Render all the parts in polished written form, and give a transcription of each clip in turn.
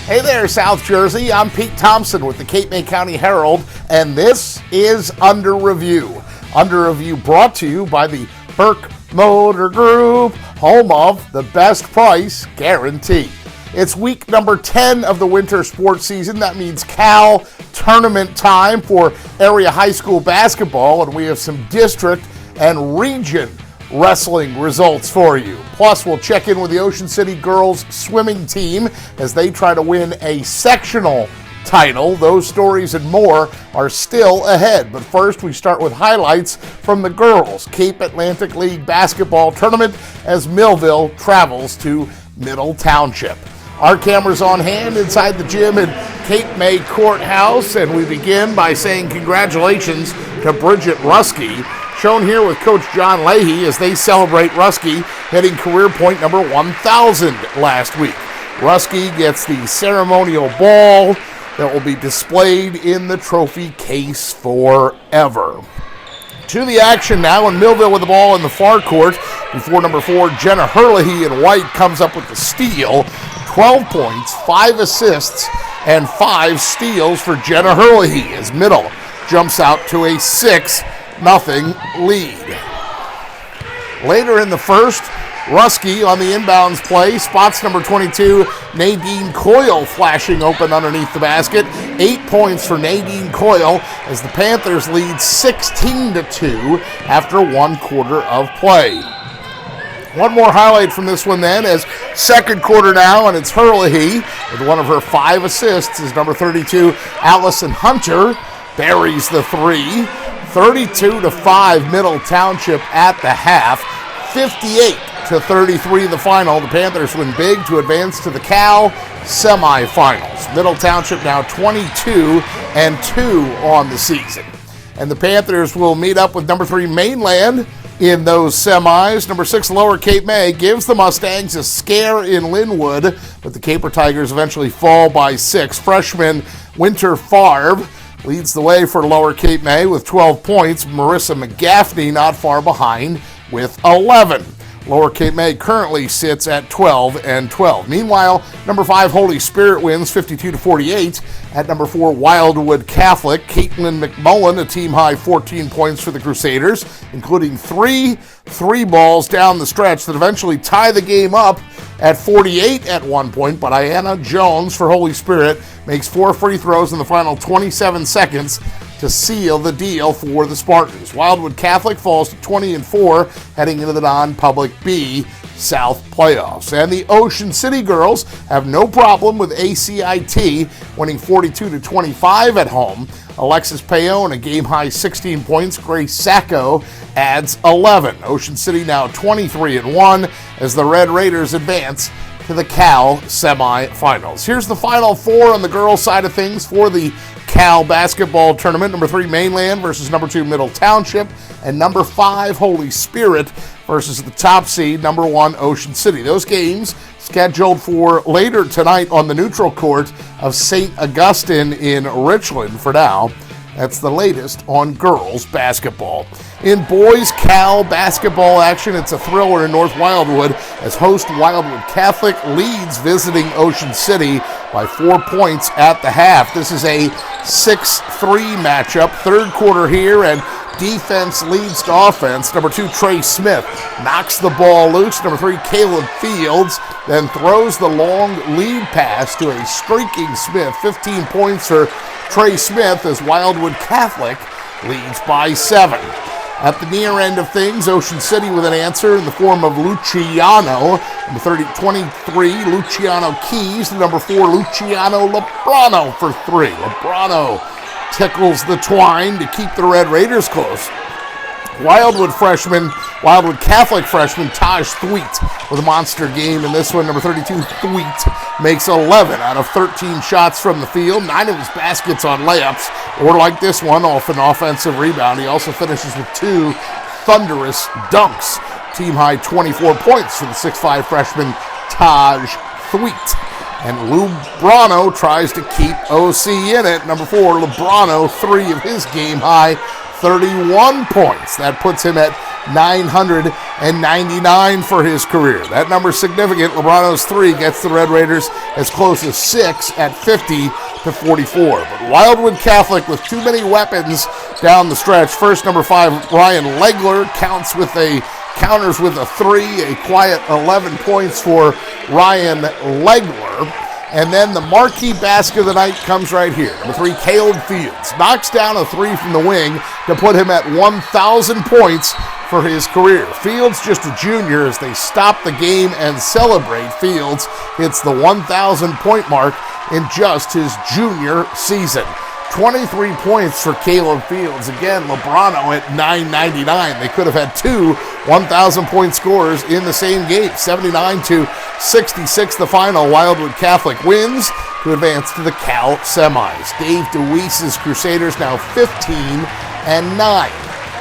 Hey there, South Jersey. I'm Pete Thompson with the Cape May County Herald, and this is Under Review. Under Review brought to you by the Burke Motor Group, home of the best price guarantee. It's week number 10 of the winter sports season. That means Cal tournament time for area high school basketball, and we have some district and region wrestling results for you. Plus, we'll check in with the Ocean City girls swimming team as they try to win a sectional title. Those stories and more are still ahead. But first, we start with highlights from the girls' Cape Atlantic League basketball tournament as Millville travels to Middle Township. Our camera's on hand inside the gym in Cape May Courthouse, and we begin by saying congratulations to Bridget Ruskey, shown here with Coach John Leahy as they celebrate Ruskey hitting career point number 1,000 last week. Ruskey gets the ceremonial ball that will be displayed in the trophy case forever. To the action now, and Millville with the ball in the far court before number 4, Jenna Herlihy in white comes up with the steal. 12 points, 5 assists, and 5 steals for Jenna Herlihy as Middle jumps out to a 6-0 lead. Later in the first, Ruskey on the inbounds play spots number 22, Nadine Coyle, flashing open underneath the basket. 8 points for Nadine Coyle as the Panthers lead 16-2 after 1 quarter of play. One more highlight from this one then, as second quarter now, and it's Herlihy with one of her 5 assists as number 32, Allison Hunter, buries the 3. 32-5 Middle Township at the half. 58-33 the final. The Panthers win big to advance to the Cal semifinals. Middle Township now 22-2 on the season. And the Panthers will meet up with number 3 Mainland in those semis. Number 6 Lower Cape May gives the Mustangs a scare in Linwood, but the Caper Tigers eventually fall by 6. Freshman Winter Favre leads the way for Lower Cape May with 12 points. Marissa McGaffney not far behind with 11. Lower Cape May currently sits at 12-12. Meanwhile, number 5 Holy Spirit wins 52-48 at number 4 Wildwood Catholic. Caitlin McMullen, a team-high 14 points for the Crusaders, including 3 balls down the stretch that eventually tie the game up at 48 at one point, but Ayanna Jones for Holy Spirit makes 4 free throws in the final 27 seconds to seal the deal for the Spartans. Wildwood Catholic falls to 20-4, heading into the non-public B South playoffs. And the Ocean City girls have no problem with ACIT, winning 42-25 at home. Alexis Payon, a game-high 16 points. Grace Sacco adds 11. Ocean City now 23-1 as the Red Raiders advance to the Cal semifinals. Here's the final 4 on the girls' side of things for the Cal basketball tournament. Number 3 Mainland versus number 2 Middle Township, and number 5 Holy Spirit versus the top seed number 1 Ocean City. Those games scheduled for later tonight on the neutral court of St. Augustine in Richland. For now, that's the latest on girls basketball. In boys Cal basketball action, it's a thriller in North Wildwood as host Wildwood Catholic leads visiting Ocean City by 4 points at the half. This is a 6-3 matchup. Third quarter here, and defense leads to offense. Number 2 Trey Smith knocks the ball loose. Number 3 Caleb Fields then throws the long lead pass to a streaking Smith. 15 points for Trey Smith as Wildwood Catholic leads by 7. At the near end of things, Ocean City with an answer in the form of Luciano. Number 23, Luciano Keys. The number 4, Luciano Lebrano for 3. Lebrano tickles the twine to keep the Red Raiders close. Wildwood Catholic freshman Taj Thweet with a monster game in this one. Number 32, Thweet, makes 11 out of 13 shots from the field, 9 of his baskets on layups, or like this one, off an offensive rebound. He also finishes with 2 thunderous dunks. Team high 24 points for the 6'5 freshman Taj Thweet. And Lebrano tries to keep OC in it. Number 4, Lebrano, 3 of his game high 31 points. That puts him at 999 for his career. That number's significant. LeBrono's 3 gets the Red Raiders as close as 6 at 50-44. But Wildwood Catholic with too many weapons down the stretch. First, number 5, Ryan Legler counters with a 3, a quiet 11 points for Ryan Legler. And then the marquee basket of the night comes right here. Number 3, Caleb Fields knocks down a 3 from the wing to put him at 1,000 points for his career. Fields just a junior as they stop the game and celebrate. Fields hits the 1,000 point mark in just his junior season. 23 points for Caleb Fields. Again, LeBrono at 999. They could have had 2 1,000-point scorers in the same game. 79-66 the final. Wildwood Catholic wins to advance to the Cal semis. Dave DeWeese's Crusaders now 15-9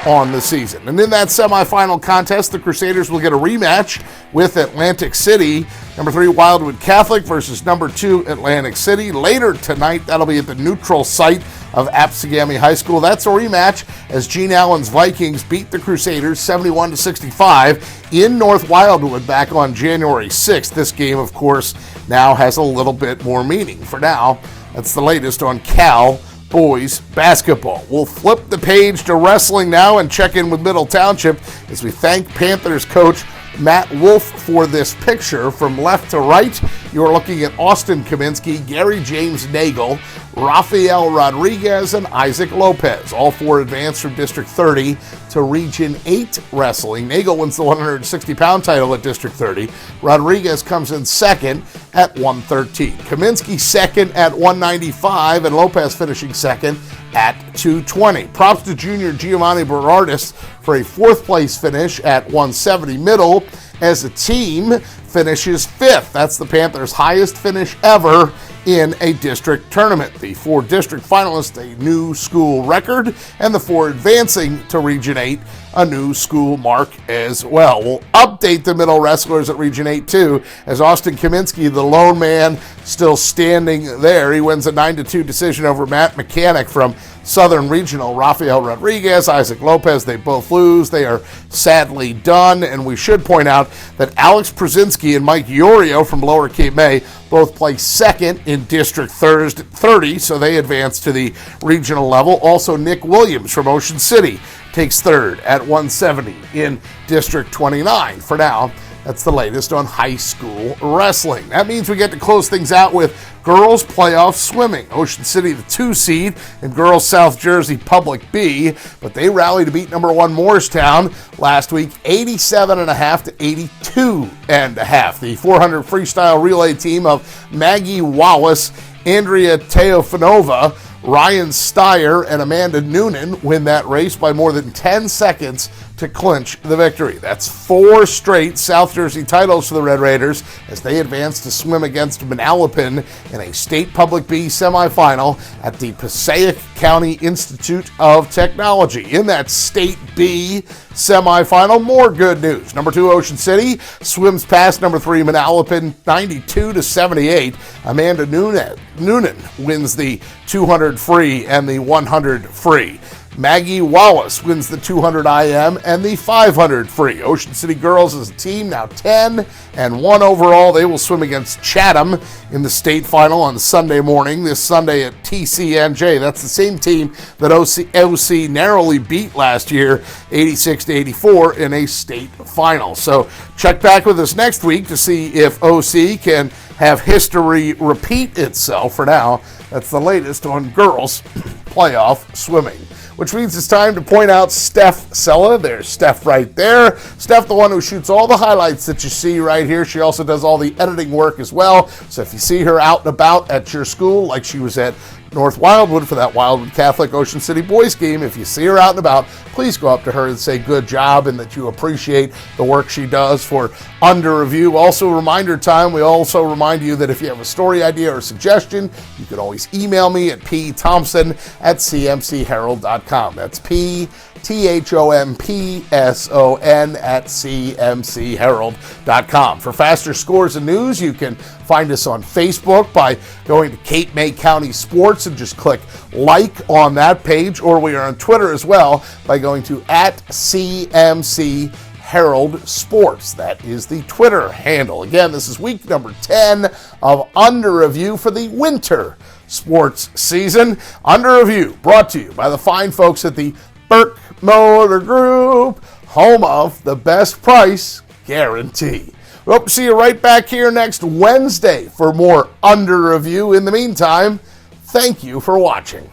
on the season. And in that semifinal contest, the Crusaders will get a rematch with Atlantic City. Number 3, Wildwood Catholic versus number 2, Atlantic City. Later tonight, that'll be at the neutral site of Apsagami High School. That's a rematch as Gene Allen's Vikings beat the Crusaders 71-65 in North Wildwood back on January 6th. This game, of course, now has a little bit more meaning. For now, that's the latest on Cal boys basketball. We'll flip the page to wrestling now and check in with Middle Township as we thank Panthers coach Matt Wolf for this picture. From left to right, you're looking at Austin Kaminsky, Gary James Nagel, Rafael Rodriguez, and Isaac Lopez. All 4 advanced from District 30 to Region 8 wrestling. Nagel wins the 160-pound title at District 30. Rodriguez comes in second at 113. Kaminsky second at 195, and Lopez finishing second at 220. Props to junior Giovanni Berardis for a 4th place finish at 170. Middle, as a team, finishes 5th. That's the Panthers' highest finish ever in a district tournament. The 4 district finalists, a new school record, and the 4 advancing to Region 8, a new school mark as well. We'll update the middle wrestlers at Region 8 too, as Austin Kaminsky, the lone man, still standing there. He wins a 9-2 decision over Matt Mechanic from Southern Regional. Rafael Rodriguez, Isaac Lopez, they both lose. They are sadly done, and we should point out that Alex Przinski and Mike Iorio from Lower Cape May both play second in District 30, so they advance to the regional level. Also, Nick Williams from Ocean City takes 3rd at 170 in District 29. For now, that's the latest on high school wrestling. That means we get to close things out with girls playoff swimming. Ocean City, the 2 seed, and girls South Jersey Public B, but they rallied to beat number 1 Morristown last week, 87.5 to 82.5. The 400 freestyle relay team of Maggie Wallace, Andrea Teofanova, Ryan Steyer, and Amanda Noonan win that race by more than 10 seconds to clinch the victory. That's 4 straight South Jersey titles for the Red Raiders as they advance to swim against Manalapan in a State Public B semifinal at the Passaic County Institute of Technology. In that State B semifinal, more good news. Number 2 Ocean City swims past number 3 Manalapan 92-78. Amanda Noonan wins the 200 free and the 100 free. Maggie Wallace wins the 200 IM and the 500 free. Ocean City girls as a team now 10-1 overall. They will swim against Chatham in the state final on Sunday morning, this Sunday at TCNJ. That's the same team that OC narrowly beat last year, 86-84 in a state final. So check back with us next week to see if OC can have history repeat itself. For now, that's the latest on girls playoff swimming. Which means it's time to point out Steph Sella. There's Steph right there. Steph, the one who shoots all the highlights that you see right here. She also does all the editing work as well. So if you see her out and about at your school, like she was at North Wildwood for that Wildwood Catholic Ocean City boys game, if you see her out and about, please go up to her and say good job and that you appreciate the work she does for Under Review. Also, reminder time, we also remind you that if you have a story idea or suggestion, you can always email me at pthompson@cmcherald.com. That's PTHOMPSON@cmcherald.com. For faster scores and news, you can Find us on Facebook by going to Cape May County Sports and just click like on that page, or we are on Twitter as well by going to @CMC Herald Sports. That is the Twitter handle. Again, this is week number 10 of Under Review for the winter sports season. Under Review brought to you by the fine folks at the Burke Motor Group, home of the best price guarantee. We hope to see you right back here next Wednesday for more Under Review. In the meantime, thank you for watching.